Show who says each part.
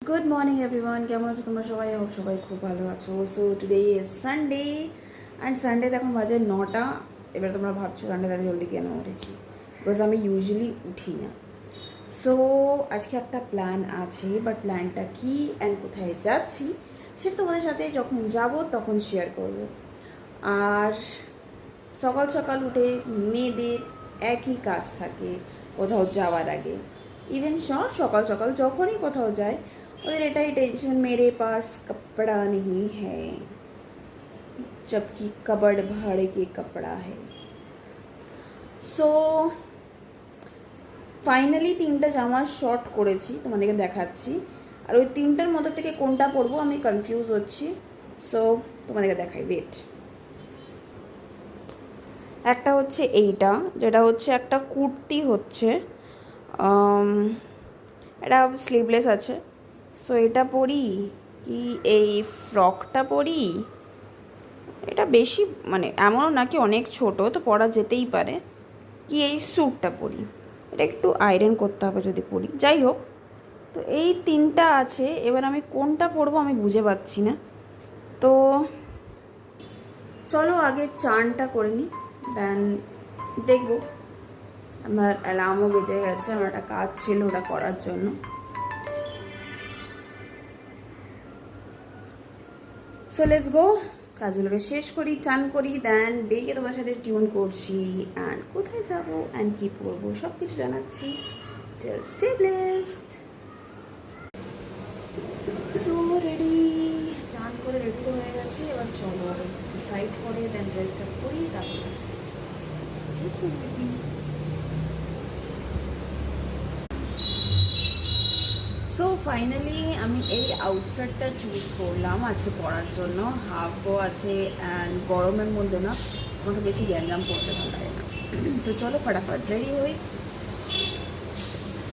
Speaker 1: Good morning everyone, কেমন আছো তোমরা সবাই? হোপ সবাই খুব ভালো আছো। So today is Sunday and সানডেতে এখন বাজে 9টা। এবার তোমরা ভাবছো সানডে তাদের জলদি কেন উঠেছি, বিকজ আমি ইউজুয়ালি উঠি না। সো আজকে একটা প্ল্যান আছে, বাট প্ল্যানটা কী অ্যান্ড কোথায় যাচ্ছি সেটা তোমাদের সাথে যখন যাব তখন শেয়ার করব। আর সকাল সকাল উঠে মেয়েদের একই কাজ থাকে কোথাও যাওয়ার আগে। इवन সকাল সকাল যখনই কোথাও যায় ওদের এটাই টেंशन, मेरे पास कपड़ा नहीं है जबकि कबर्ड भाड़े के कपड़ा है। সো ফাইনালি 3টা জামা শর্ট করেছি, তোমাদেরকে দেখাচ্ছি। আর ওই 3টার মধ্যে থেকে কোনটা পরবো আমি কনফিউজ হচ্ছি। সো তোমাদেরকে দেখাই, ওয়েট। একটা হচ্ছে এইটা, যেটা হচ্ছে একটা কুর্তি হচ্ছে, এটা স্লিভলেস আছে। সো এটা পরি কি এই ফ্রকটা পরি? এটা বেশি মানে এমনও নাকি অনেক ছোট, তো পরা যেতেই পারে। কি এই স্যুটটা পরি? এটা একটু আয়রন করতে হবে যদি পরি, যাই হোক। তো এই 3টা আছে, এবার আমি কোনটা পরবো আমি বুঝে পাচ্ছি না। তো চলো আগে চানটা করে নিই, দেন দেখবো। আমার অ্যালার্মও বেজে গেছে, আমার একটা কাজ ছিল ওটা করার জন্য। সো লেটস গো, কাজগুলোকে শেষ করি, চান করি, দেন বেরিয়ে তোমার সাথে টিউন করছি অ্যান্ড কোথায় যাবো অ্যান্ড কী পরবো সব কিছু জানাচ্ছি। Till stay blessed. So ready, চান করে রেডি তো হয়ে গেছি, এবার চলো ডিসাইড করে দেন ড্রেসটা করি, তারপর স্টে টিউন। সো ফাইনালি আমি এই আউটফিটটা চুজ করলাম আজকে পরার জন্য। হাফও আছে অ্যান্ড গরমের মধ্যে না আমাকে বেশি গ্যাঞ্জাম করতে ভালো লাগে না। তো চলো ফটাফট রেডি হই,